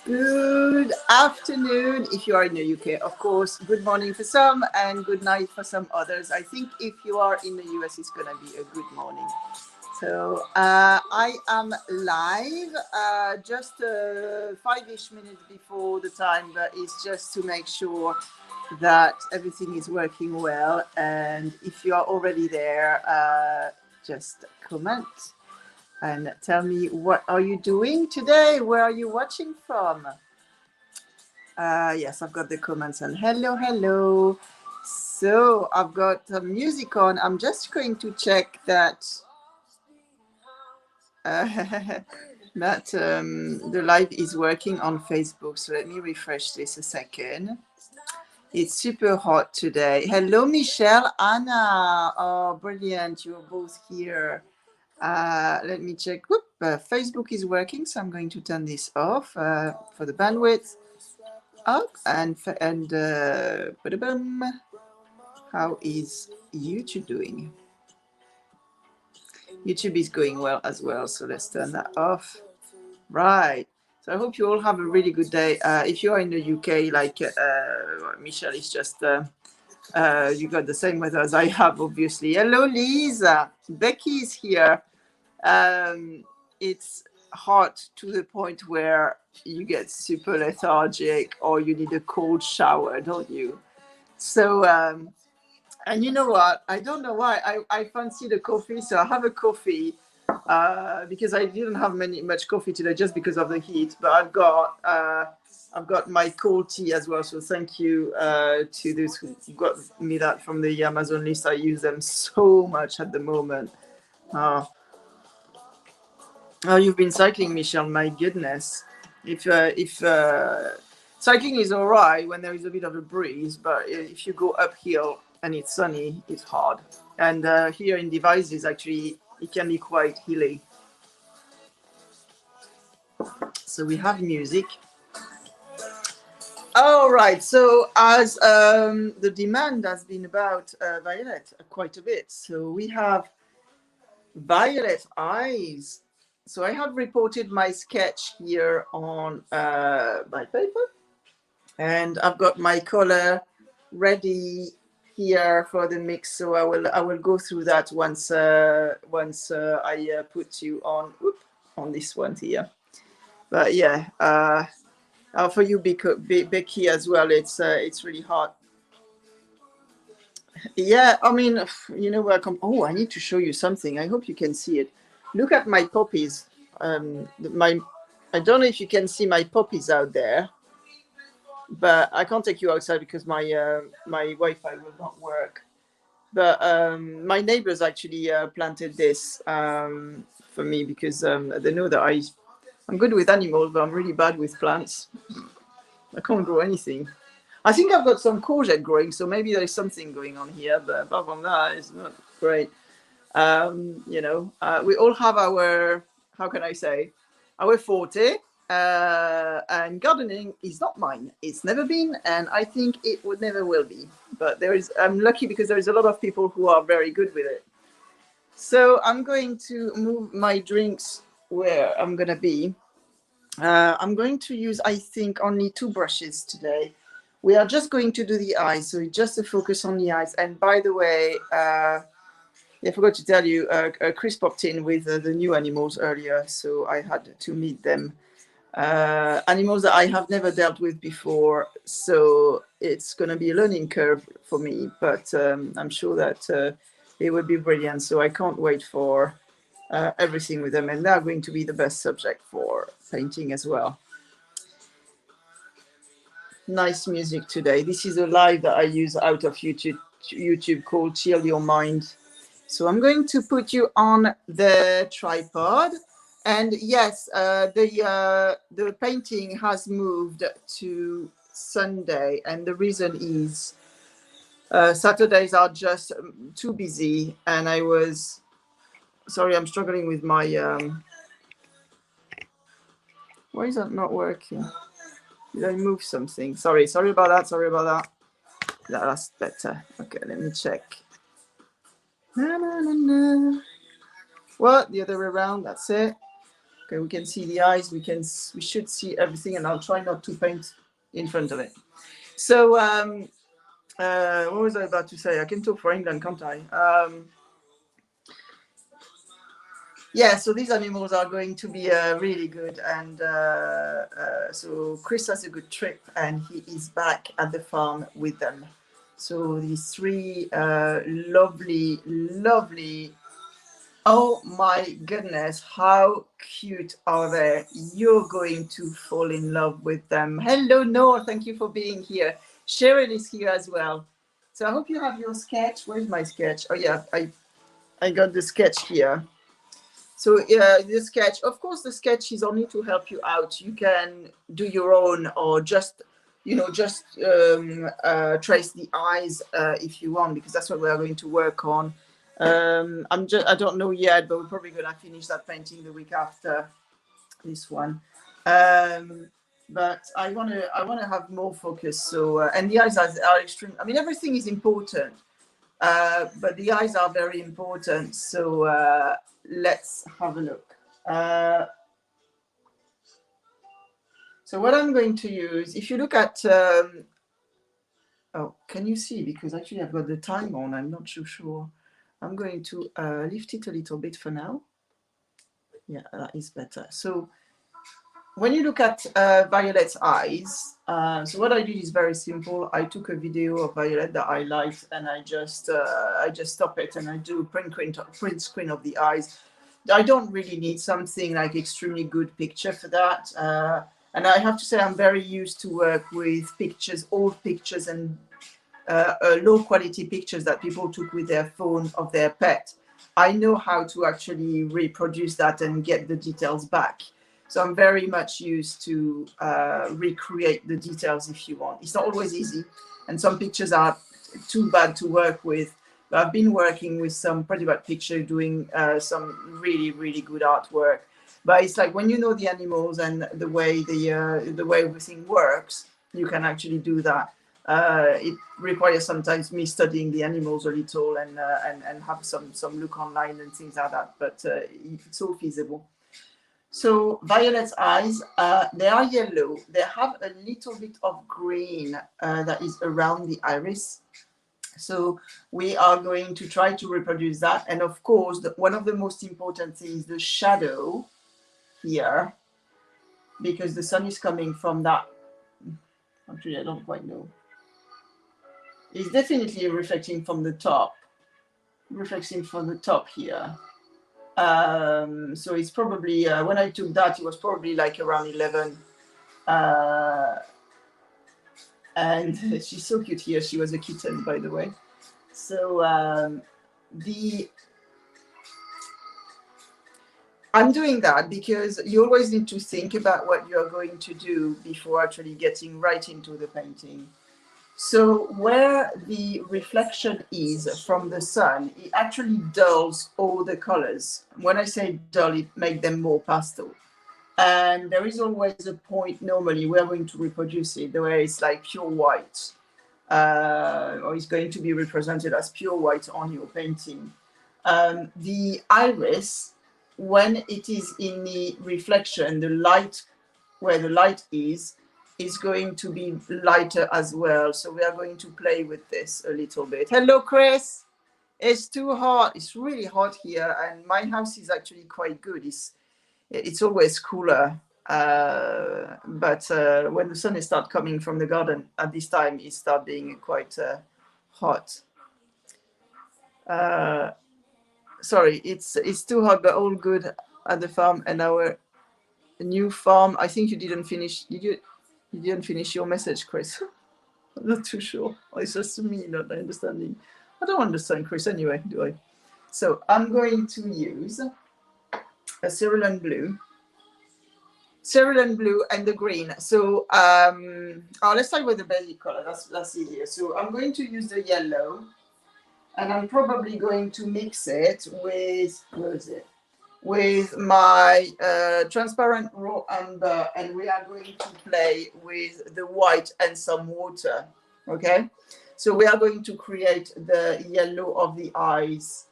Good afternoon if you are in the UK, of course. Good morning for some and good night for some others. I think if you are in the US, it's going to be a good morning. So I am live just 5-ish minutes before the time, but it's just to make sure that everything is working well. And if you are already there, just comment and tell me what are you doing today? Where are you watching from? Yes, I've got the comments and hello. So I've got music on. I'm just going to check that that the live is working on Facebook. So let me refresh this a second. It's super hot today. Hello, Michelle, Anna. Oh, brilliant. You're both here. Let me check. Whoop, Facebook is working, so I'm going to turn this off for the bandwidth. Up and how is YouTube doing? YouTube is going well as well, so let's turn that off. Right. So I hope you all have a really good day. If you are in the UK, like Michelle is just, you got the same weather as I have, obviously. Hello, Lisa. Becky is here. It's hot to the point where you get super lethargic or you need a cold shower, don't you? So, and you know what? I don't know why. I fancy the coffee, so I have a coffee because I didn't have much coffee today just because of the heat. But I've got my cold tea as well. So thank you to those who got me that from the Amazon list. I use them so much at the moment. Oh, you've been cycling, Michelle. My goodness. If cycling is all right when there is a bit of a breeze, but if you go uphill and it's sunny, it's hard. And here in Devices, actually, it can be quite hilly. So we have music. All right. So as the demand has been about Violet quite a bit, so we have Violet Eyes. So I have reported my sketch here on my paper, and I've got my color ready here for the mix. So I will go through that once I put you on this one here. But yeah, for you, Becky, as well. It's really hot. Yeah, I mean, you know where I come. Oh, I need to show you something. I hope you can see it. Look at my poppies. I don't know if you can see my poppies out there, but I can't take you outside because my Wi-Fi will not work. But my neighbors actually planted this for me because they know that I'm good with animals, but I'm really bad with plants. I can't grow anything. I think I've got some courgette growing, so maybe there's something going on here. But apart from that, it's not great. We all have our, how can I say, our forte. And gardening is not mine. It's never been, and I think it would never will be. But I'm lucky because there is a lot of people who are very good with it. So I'm going to move my drinks where I'm gonna be. I'm going to use, I think, only 2 brushes today. We are just going to do the eyes, so just to focus on the eyes. And by the way, I forgot to tell you, Chris popped in with the new animals earlier, so I had to meet them. Animals that I have never dealt with before, so it's going to be a learning curve for me, but I'm sure that it will be brilliant. So I can't wait for everything with them, and they're going to be the best subject for painting as well. Nice music today. This is a live that I use out of YouTube called Chill Your Mind. So I'm going to put you on the tripod. And yes, the painting has moved to Sunday. And the reason is Saturdays are just too busy. And sorry, I'm struggling with my, why is that not working? Did I move something? Sorry about that. That's better. Okay, let me check. What? The other way around, that's it. Okay, we can see the eyes. We should see everything, and I'll try not to paint in front of it. So what was I about to say? I can talk for England, can't I? Yeah, so these animals are going to be really good, and so Chris has a good trip, and he is back at the farm with them. So these three lovely, lovely. Oh my goodness, how cute are they? You're going to fall in love with them. Hello, Noor. Thank you for being here. Cheryl is here as well. So I hope you have your sketch. Where's my sketch? Oh yeah, I got the sketch here. So the sketch, of course, the sketch is only to help you out. You can do your own, or just, just trace the eyes if you want, because that's what we are going to work on. I don't know yet, but we're probably going to finish that painting the week after this one. But I want to have more focus. So and the eyes are extreme. I mean, everything is important, but the eyes are very important. So let's have a look. So what I'm going to use, if you look at, oh, can you see? Because actually I've got the time on. I'm not so sure. I'm going to lift it a little bit for now. Yeah, that is better. So when you look at Violet's eyes, so what I did is very simple. I took a video of Violet that I liked, and I just stop it and I do a print screen of the eyes. I don't really need something like extremely good picture for that. And I have to say I'm very used to work with pictures, old pictures, and low quality pictures that people took with their phone of their pet. I know how to actually reproduce that and get the details back. So I'm very much used to recreate the details if you want. It's not always easy, and some pictures are too bad to work with. But I've been working with some pretty bad picture, doing some really, really good artwork. But it's like when you know the animals and the way everything works, you can actually do that. It requires sometimes me studying the animals a little and have some look online and things like that. But it's all feasible. So Violet's eyes, they are yellow. They have a little bit of green that is around the iris. So we are going to try to reproduce that. And of course, one of the most important things, the shadow here, because the sun is coming from that. Actually, I don't quite know. It's definitely reflecting from the top. Reflecting from the top here. So it's probably, when I took that, it was probably like around 11. And she's so cute here. She was a kitten, by the way. So I'm doing that because you always need to think about what you're going to do before actually getting right into the painting. So where the reflection is from the sun, it actually dulls all the colors. When I say dull, it makes them more pastel. And there is always a point, normally, we're going to reproduce it, where it's like pure white, or it's going to be represented as pure white on your painting. The iris, when it is in the reflection, the light, where the light is going to be lighter as well. So we are going to play with this a little bit. Hello, Chris. It's too hot. It's really hot here, and my house is actually quite good. It's always cooler, but when the sun starts coming from the garden at this time, it starts being quite hot. Sorry, it's too hot, but all good at the farm. And our new farm, I think you didn't finish. You didn't finish your message, Chris? I'm not too sure. It's just me not understanding. I don't understand Chris anyway, do I? So I'm going to use a cerulean blue and the green. So let's start with the basic color. That's easier. So I'm going to use the yellow, and I'm probably going to mix it with, where is it? With my transparent raw amber, and we are going to play with the white and some water. Okay, so we are going to create the yellow of the eyes.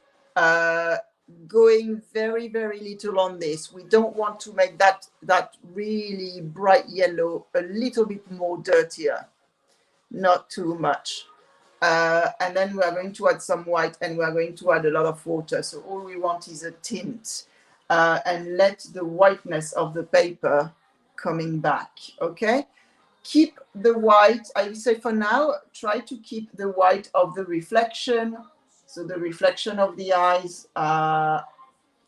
going very, very little on this. We don't want to make that really bright yellow a little bit more dirtier, not too much. And then we are going to add some white, and we are going to add a lot of water. So all we want is a tint, and let the whiteness of the paper coming back. Okay, keep the white, I would say for now, try to keep the white of the reflection. So the reflection of the eyes,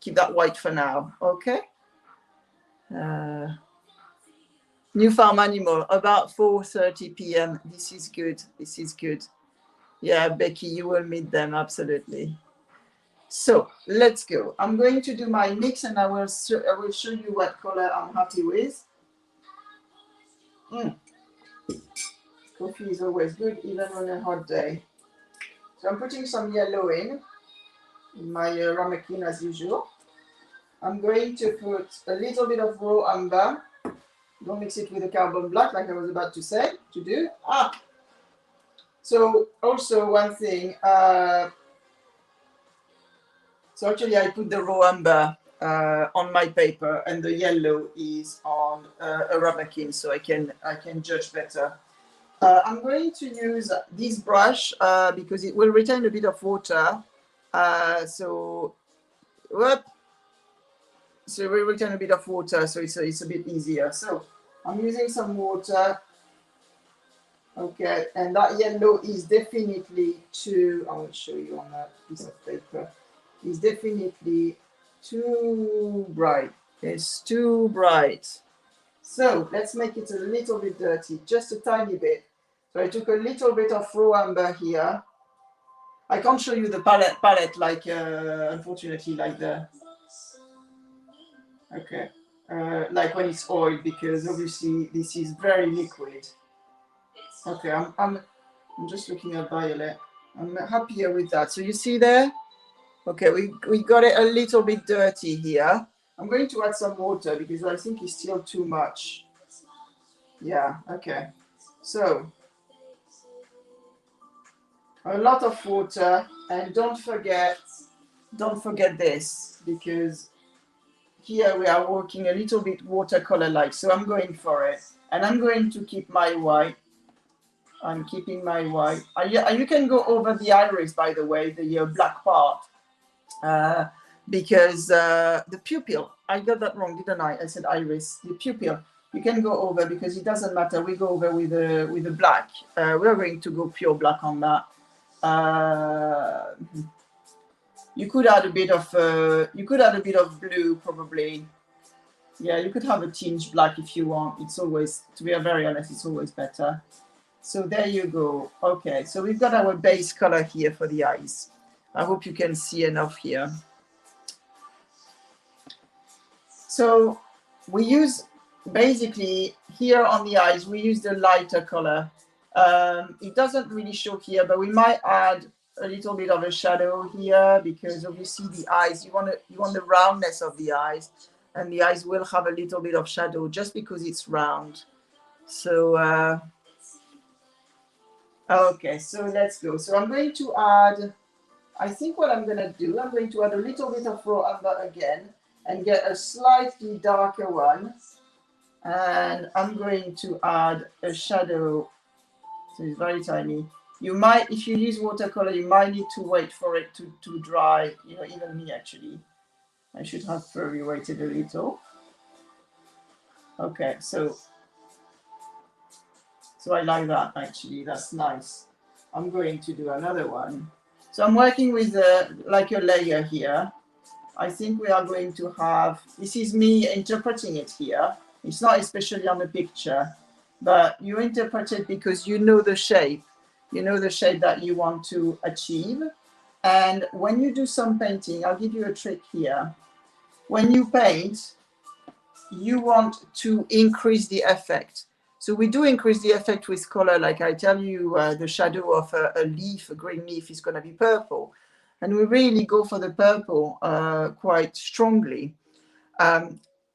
keep that white for now. Okay. New farm animal, about 4:30 p.m. This is good. This is good. Yeah, Becky, you will meet them, absolutely. So let's go. I'm going to do my mix, and I will show you what color I'm happy with. Coffee is always good, even on a hot day. So I'm putting some yellow in my ramekin as usual. I'm going to put a little bit of raw amber. Don't mix it with the carbon black like I was about to say, to do. So also one thing, so actually I put the raw amber on my paper, and the yellow is on a ramekin, so I can judge better. I'm going to use this brush because it will retain a bit of water. So we retain a bit of water, so it's a bit easier. So I'm using some water. Okay, and that yellow is definitely too, I will show you on that piece of paper, is definitely too bright. It's too bright. So let's make it a little bit dirty, just a tiny bit. So I took a little bit of raw amber here. I can't show you the palette like, unfortunately, like the, okay, like when it's oil, because obviously this is very liquid. Okay, I'm just looking at violet. I'm happier with that. So you see there? Okay, we got it a little bit dirty here. I'm going to add some water because I think it's still too much. Yeah, okay. So a lot of water, and don't forget this, because here we are working a little bit watercolor-like. So I'm going for it, and I'm going to keep my white. I'm keeping my white. You can go over the iris, by the way, the black part, because the pupil, I got that wrong, didn't I? I said iris. The pupil, you can go over because it doesn't matter. We go over with the black. We're going to go pure black on that. You could add a bit of blue, probably. Yeah, you could have a tinge black if you want. It's always, to be very honest, it's always better. So there you go. Okay, so we've got our base color here for the eyes. I hope you can see enough here. So we use, basically, here on the eyes, we use the lighter color. It doesn't really show here, but we might add a little bit of a shadow here, because obviously the eyes, you want the roundness of the eyes, and the eyes will have a little bit of shadow just because it's round. So okay, so let's go. So I'm going to add, I think what I'm going to do, I'm going to add a little bit of raw amber again and get a slightly darker one. And I'm going to add a shadow. So it's very tiny. You might, if you use watercolor, you might need to wait for it to dry. You know, even me actually. I should have probably waited a little. Okay, so I like that actually, that's nice. I'm going to do another one. So I'm working with like a layer here. I think we are going to have, this is me interpreting it here. It's not especially on the picture, but you interpret it because you know the shape. You know the shape that you want to achieve. And when you do some painting, I'll give you a trick here. When you paint, you want to increase the effect. So we do increase the effect with color. Like I tell you, the shadow of a leaf, a green leaf, is going to be purple. And we really go for the purple quite strongly.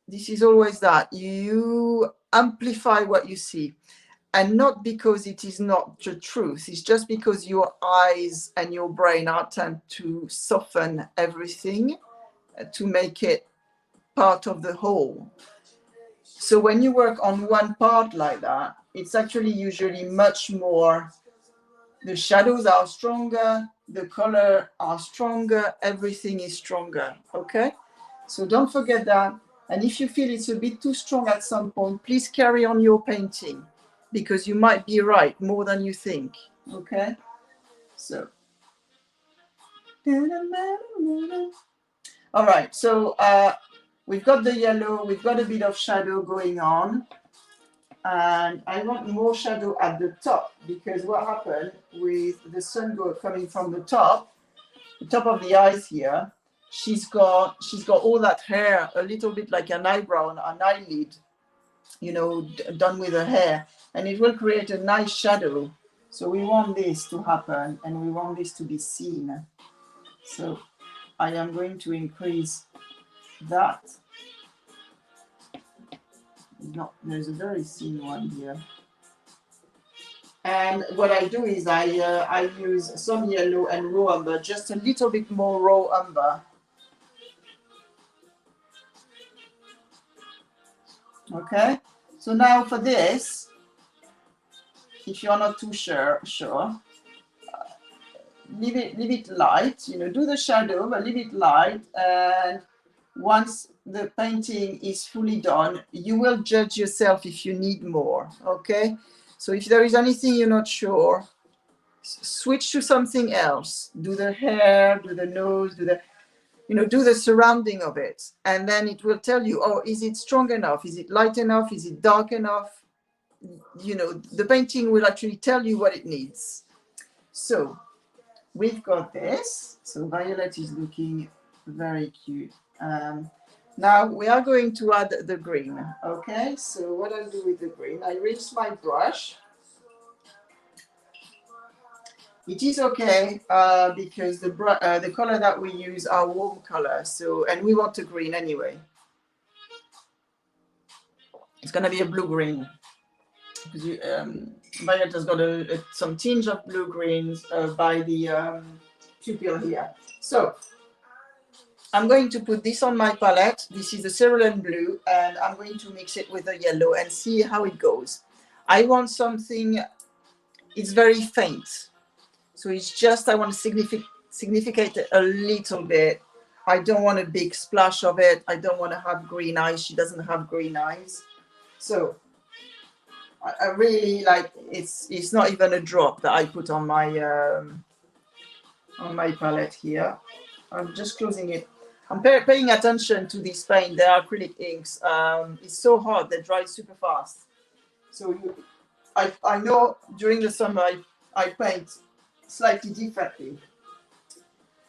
This is always that. You amplify what you see. And not because it is not the truth. It's just because your eyes and your brain are tend to soften everything. to make it part of the whole. So when you work on one part like that, it's actually usually much more, the shadows are stronger, the color are stronger, everything is stronger, okay? So don't forget that. And if you feel it's a bit too strong at some point, please carry on your painting, because you might be right more than you think, okay? So. All right, so we've got the yellow, we've got a bit of shadow going on. And I want more shadow at the top, because what happened with the sun coming from the top of the eyes here, she's got all that hair, a little bit like an eyebrow, an eyelid, you know, done with her hair, and it will create a nice shadow. So we want this to happen, and we want this to be seen. So I am going to increase that. No, there's a very thin one here. And what I do is I use some yellow and raw umber, just a little bit more raw umber. Okay, so now for this, if you're not too sure, leave it light. You know, do the shadow, but leave it light. And once the painting is fully done, you will judge yourself if you need more. Okay, so if there is anything you're not sure, switch to something else. Do the hair, do the nose, do the surrounding of it, and then it will tell you, oh, is it strong enough? Is it light enough? Is it dark enough? You know, the painting will actually tell you what it needs. So we've got this. So violet is looking very cute. Now we are going to add the green. Okay, so what I'll do with the green, I rinse my brush. It is okay because the color that we use are warm colors, so, and we want a green anyway. It's going to be a blue-green, because Violet has got some tinge of blue-greens by the pupil here. So I'm going to put this on my palette. This is the cerulean blue, and I'm going to mix it with the yellow and see how it goes. I want something, it's very faint. So it's just, I want to significate it a little bit. I don't want a big splash of it. I don't want to have green eyes. She doesn't have green eyes. So I really like, it's not even a drop that I put on my palette here. I'm just closing it. I'm paying attention to this paint. They are acrylic inks. It's so hot, they dry super fast. So I know during the summer I paint slightly differently.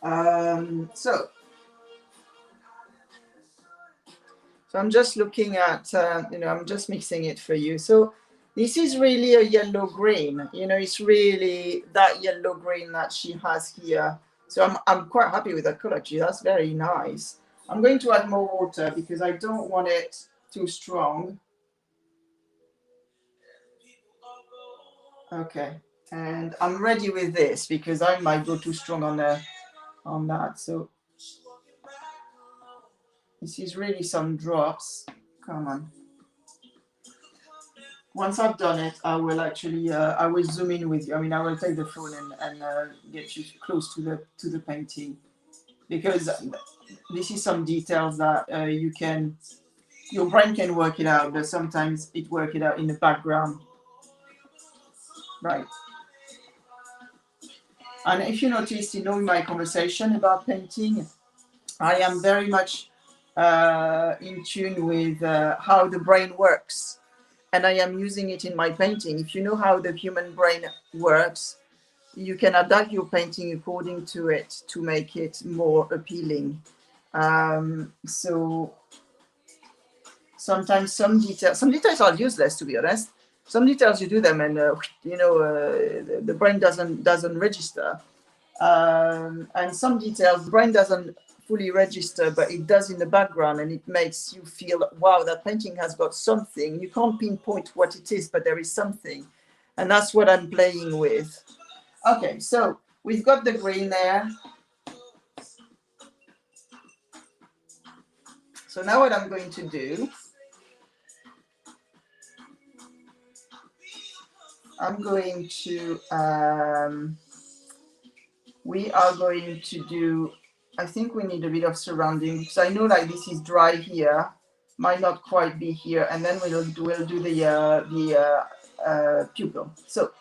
So I'm just looking at, I'm just mixing it for you. So this is really a yellow green. You know, it's really that yellow green that she has here. So I'm quite happy with that color. Gee, that's very nice. I'm going to add more water because I don't want it too strong. Okay. And I'm ready with this because I might go too strong on that. So this is really some drops. Come on. Once I've done it, I will actually I will zoom in with you. I mean, I will take the phone and get you close to the painting, because this is some details that your brain can work it out, but sometimes it works it out in the background. Right. And if you noticed, in my conversation about painting, I am very much in tune with how the brain works. And I am using it in my painting. If you know how the human brain works, you can adapt your painting according to it to make it more appealing. So sometimes some details are useless, to be honest. Some details you do them and the brain doesn't register, and some details the brain doesn't fully register, but it does in the background, and it makes you feel, wow, that painting has got something. You can't pinpoint what it is, but there is something, and that's what I'm playing with. Okay, so we've got the green there. So now what I'm going to do, I'm going to, we are going to do, I think we need a bit of surrounding because I know like this is dry here, might not quite be here, and then we'll do the pupil. So,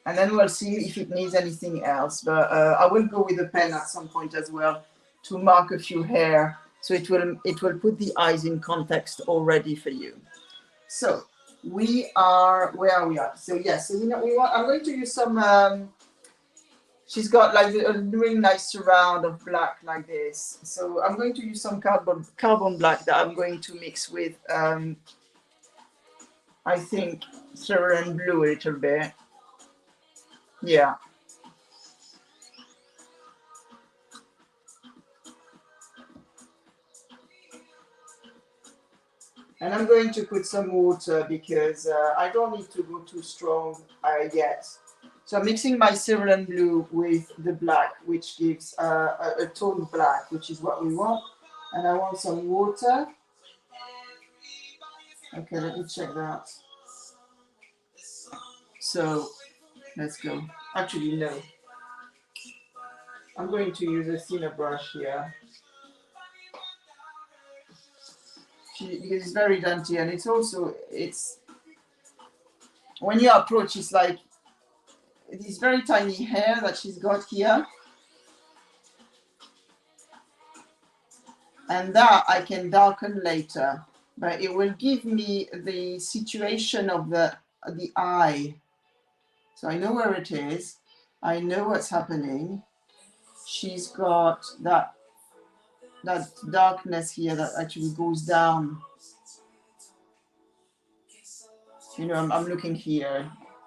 and then we'll see if it needs anything else. But I will go with a pen at some point as well to mark a few hair, so it will put the eyes in context already for you. So we are, where are we at? So yes, so we want, I'm going to use some. She's got like a really nice surround of black like this. So I'm going to use some carbon black that I'm going to mix with, I think, cerulean blue a little bit. Yeah. And I'm going to put some water because I don't need to go too strong yet. So I'm mixing my cerulean blue with the black, which gives a tone black, which is what we want. And I want some water. Okay, let me check that. So let's go. Actually, no. I'm going to use a thinner brush here. Because it's very dainty, and it's also, it's, when you approach, it's like this very tiny hair that she's got here. And that I can darken later, but it will give me the situation of the eye. So I know where it is. I know what's happening. She's got that darkness here that actually goes down. You know, I'm looking here.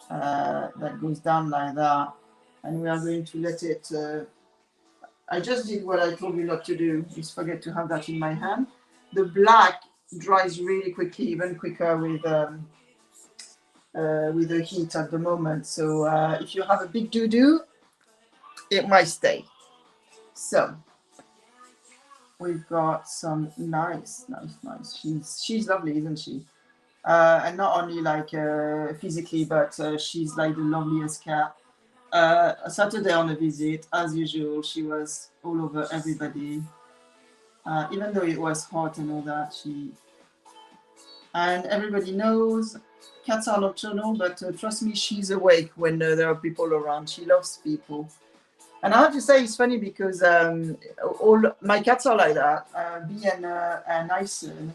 That goes down like that. And we are going to let it... I just did what I told you not to do, is forget to have that in my hand. The black dries really quickly, even quicker with the heat at the moment. So if you have a big doo-doo, it might stay. So we've got some nice. She's lovely, isn't she? And not only like physically, but she's like the loveliest cat. Saturday on a visit, as usual, she was all over everybody. Even though it was hot and all that, and everybody knows cats are nocturnal, but trust me, she's awake when there are people around. She loves people. And I have to say, it's funny because all my cats are like that. Bee and Ison,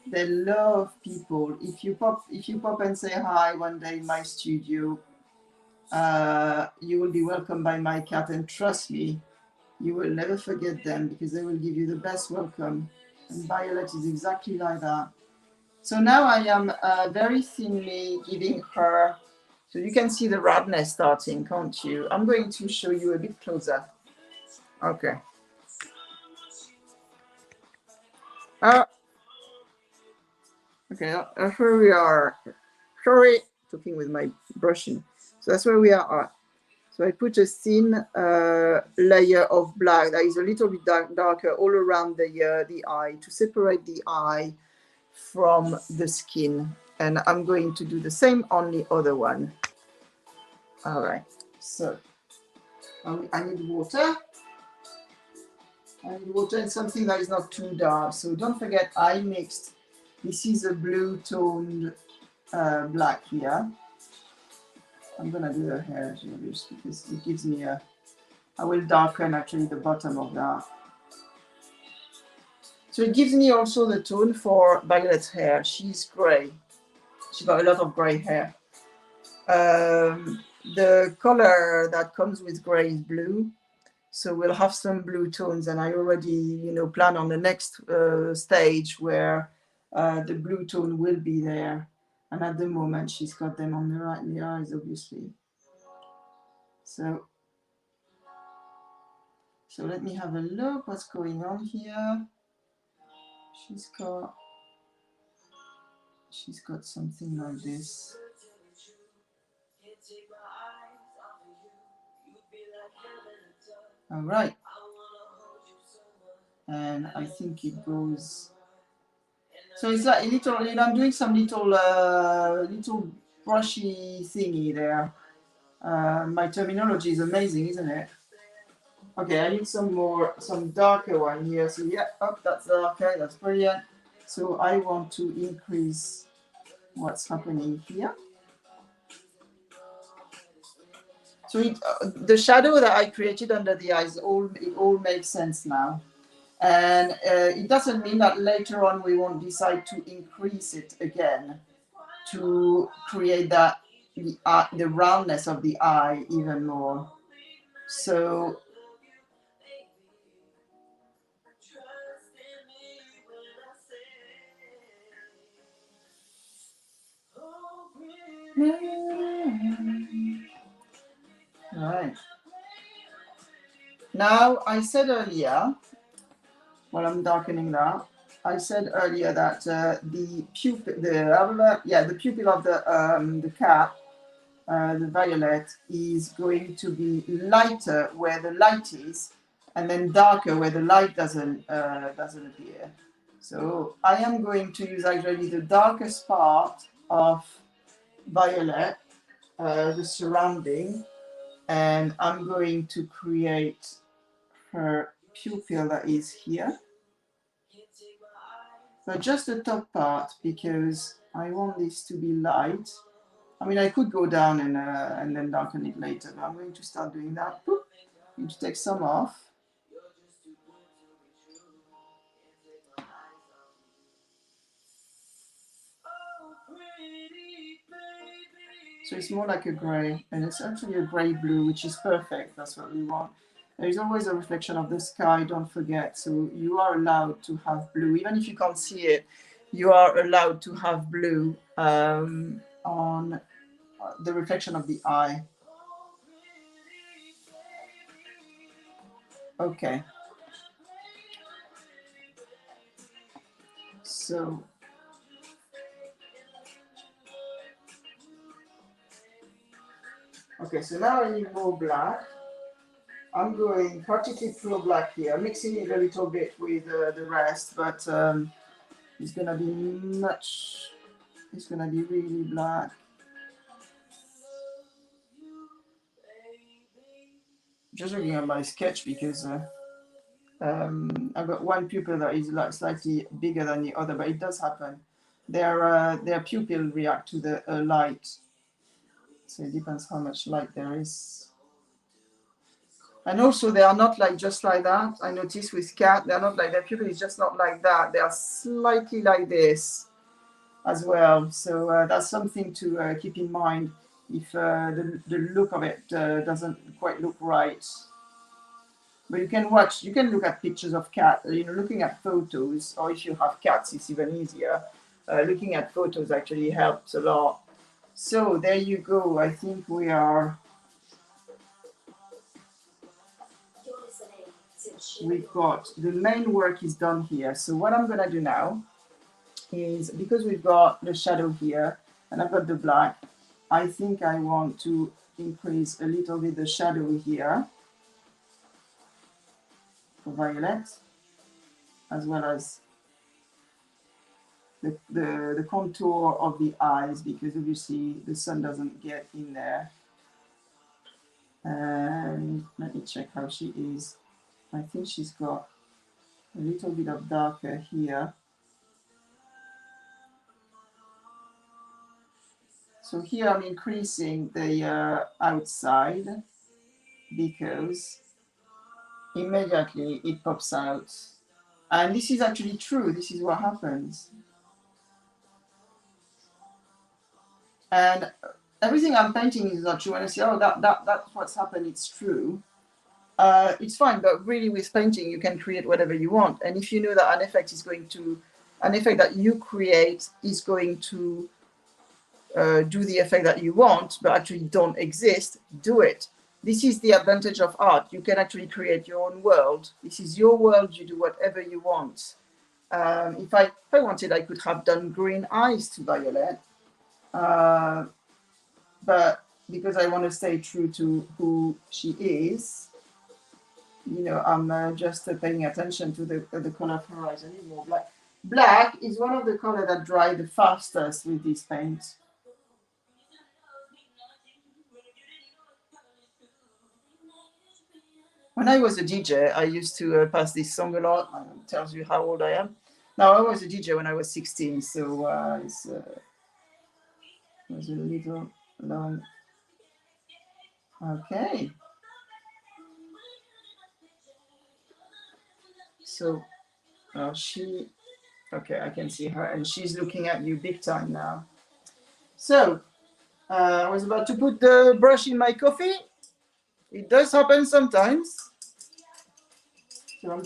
they love people. If you pop and say hi one day in my studio, you will be welcomed by my cat, and trust me, you will never forget them because they will give you the best welcome. And Violet is exactly like that. So now I am very thinly giving her, so you can see the redness starting, can't you? I'm going to show you a bit closer. Okay. Okay, here we are. Sorry, talking with my brushing. So that's where we are. So I put a thin layer of black that is a little bit darker all around the eye to separate the eye from the skin. And I'm going to do the same on the other one. All right, so I need water. I need water and something that is not too dark. So don't forget, I mixed, this is a blue toned black here. I'm gonna do the hair just because it gives me a, I will darken actually the bottom of that. So it gives me also the tone for Violet's hair. She's gray. She's got a lot of gray hair. The color that comes with gray is blue. So we'll have some blue tones, and I already, plan on the next stage where the blue tone will be there. And at the moment, she's got them on the right in the eyes, obviously. So let me have a look what's going on here. She's got something like this. All right. And I think it goes So it's like a little, you know, I'm doing some little brushy thingy there. My terminology is amazing, isn't it? Okay, I need some darker one here. So yeah, oh, that's darker, that's brilliant. So I want to increase what's happening here. So the shadow that I created under the eyes, it all makes sense now. And it doesn't mean that later on we won't decide to increase it again to create that the roundness of the eye even more. So right. Now I said earlier, while I'm darkening that, I said earlier that the pupil, the pupil of the cat, the violet, is going to be lighter where the light is, and then darker where the light doesn't appear. So I am going to use actually the darkest part of violet, the surrounding, and I'm going to create her pupil that is here. But just the top part, because I want this to be light. I mean, I could go down and then darken it later, but I'm going to start doing that. Boop. I'm going to take some off. So it's more like a grey, and it's actually a grey blue, which is perfect. That's what we want. There is always a reflection of the sky, don't forget. So you are allowed to have blue, even if you can't see it. You are allowed to have blue on the reflection of the eye. Okay. So okay, so now I need more black. I'm going particularly pro black here, mixing it a little bit with the rest, but it's gonna be it's gonna be really black. Just looking at my sketch because I've got one pupil that is like slightly bigger than the other, but it does happen. Their pupil react to the light, so it depends how much light there is. And also, they are not like just like that. I notice with cat, they are not like their pupil is just not like that. They are slightly like this as well. So that's something to keep in mind if the look of it doesn't quite look right. But you can look at pictures of cat, looking at photos, or if you have cats, it's even easier. Looking at photos actually helps a lot. So there you go. I think we are. We've got the main work is done here. So what I'm going to do now is, because we've got the shadow here and I've got the black, I think I want to increase a little bit the shadow here for violet, as well as the contour of the eyes, because obviously the sun doesn't get in there. And let me check how she is. I think she's got a little bit of darker here. So here I'm increasing the outside because immediately it pops out. And this is actually true. This is what happens. And everything I'm painting is not true. And I say, oh, that's what's happened. It's true. It's fine. But really, with painting, you can create whatever you want. And if you know that an effect that you create is going to do the effect that you want, but actually don't exist, do it. This is the advantage of art. You can actually create your own world. This is your world. You do whatever you want. If I wanted, I could have done green eyes to Violet. But because I want to stay true to who she is, I'm just paying attention to the color of her eyes. I need more black. Black is one of the colors that dry the fastest with this paint. When I was a DJ, I used to pass this song a lot. Tells you how old I am. Now, I was a DJ when I was 16, so it was a little long. Okay. So okay, I can see her, and she's looking at you big time now. So I was about to put the brush in my coffee. It does happen sometimes. So I'm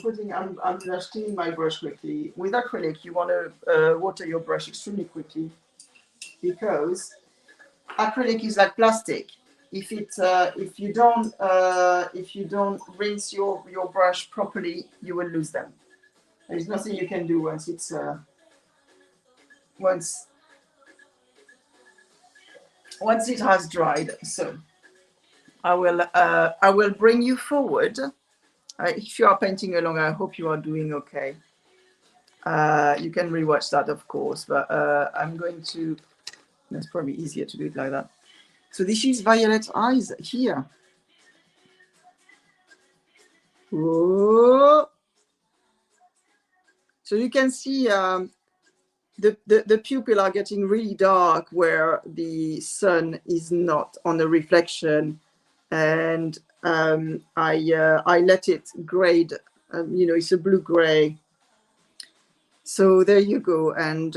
just cleaning my brush quickly. With acrylic, you want to water your brush extremely quickly because acrylic is like plastic. If you don't rinse your brush properly, you will lose them. There's nothing you can do once it has dried. So I will bring you forward. If you are painting along, I hope you are doing okay. You can rewatch that, of course, but I'm going to. That's probably easier to do it like that. So this is Violet's eyes here. Whoa. So you can see the pupil are getting really dark where the sun is not on the reflection, and I let it grade. It's a blue gray. So there you go. And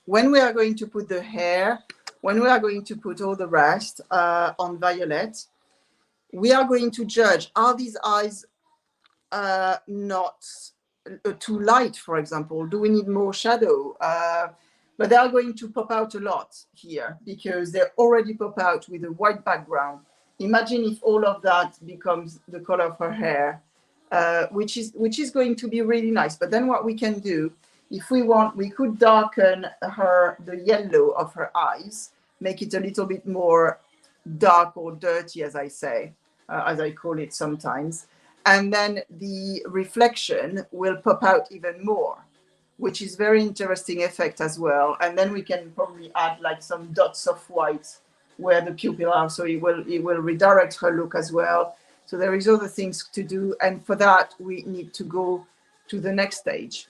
when we are going to put the hair, when we are going to put all the rest on Violet, we are going to judge, are these eyes not too light, for example? Do we need more shadow? But they are going to pop out a lot here because they already pop out with a white background. Imagine if all of that becomes the color of her hair, which is going to be really nice. But then what we can do, if we want, we could darken the yellow of her eyes, make it a little bit more dark or dirty, as I say, as I call it sometimes. And then the reflection will pop out even more, which is very interesting effect as well. And then we can probably add like some dots of white where the pupil are, so it will redirect her look as well. So there is other things to do, and for that we need to go to the next stage.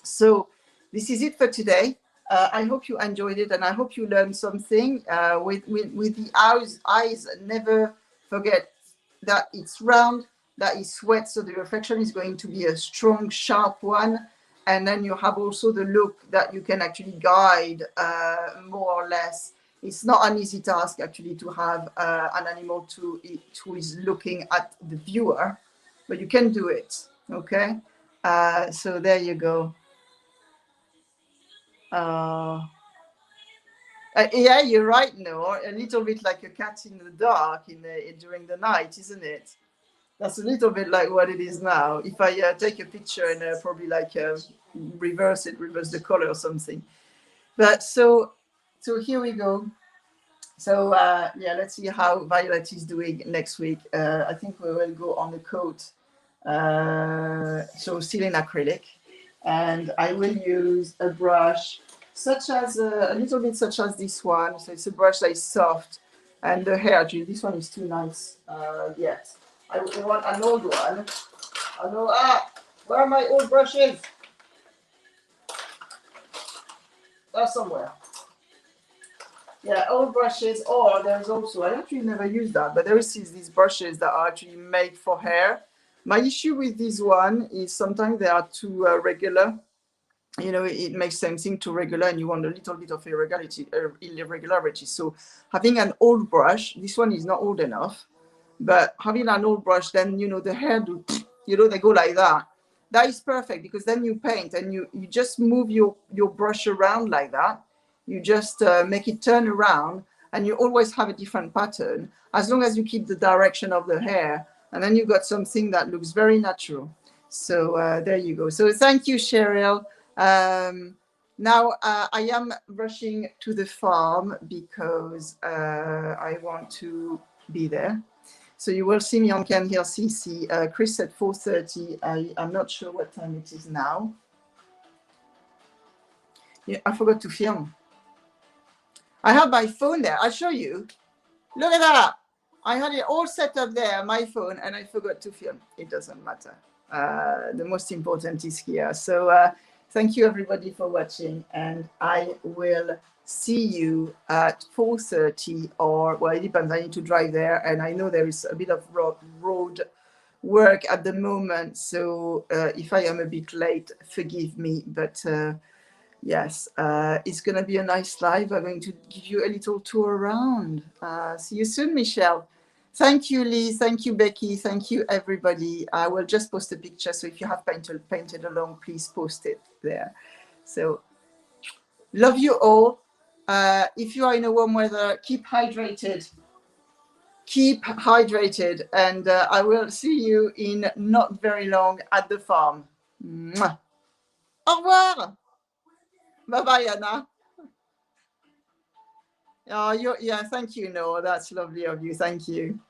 So this is it for today. I hope you enjoyed it, and I hope you learned something. With the eyes, never forget that it's round, that is wet, so the reflection is going to be a strong, sharp one. And then you have also the look that you can actually guide more or less. It's not an easy task actually to have an animal who is looking at the viewer, but you can do it. Okay, so there you go. Yeah, you're right, no, a little bit like a cat in the dark during the night, isn't it? That's a little bit like what it is now. If I take a picture and probably like reverse the color or something. But so here we go. So yeah, let's see how Violet is doing next week. I think we will go on the coat. So still in acrylic, and I will use a brush such as a little bit such as this one. So it's a brush that is soft, and the hair. Actually, this one is too nice yet. I want an old one. I know. Where are my old brushes? They're somewhere. Yeah, old brushes, or there's also, I actually never use that, but there is these brushes that are actually made for hair. My issue with this one is sometimes they are too regular. It makes something too regular and you want a little bit of irregularity. So having an old brush, this one is not old enough, but having an old brush, then, the hair they go like that. That is perfect because then you paint and you just move your brush around like that. You just make it turn around and you always have a different pattern as long as you keep the direction of the hair, and then you got something that looks very natural. So there you go. So thank you, Cheryl. Now I am rushing to the farm because I want to be there. So you will see me on Can Hear CC. Chris at 4:30. I'm not sure what time it is now. Yeah, I forgot to film. I have my phone there. I'll show you. Look at that. I had it all set up there, my phone, and I forgot to film. It doesn't matter. The most important is here. So thank you everybody for watching, and I will see you at 4:30, or well, it depends. I need to drive there, and I know there is a bit of road work at the moment. So if I am a bit late, forgive me, but yes, it's going to be a nice live. I'm going to give you a little tour around. See you soon, Michelle. Thank you, Lee. Thank you, Becky. Thank you, everybody. I will just post a picture. So if you have painted along, please post it there. So love you all. If you are in a warm weather, keep hydrated. Keep hydrated. And I will see you in not very long at the farm. Mwah. Au revoir. Bye-bye, Anna. Oh, yeah, thank you, Noah. That's lovely of you. Thank you.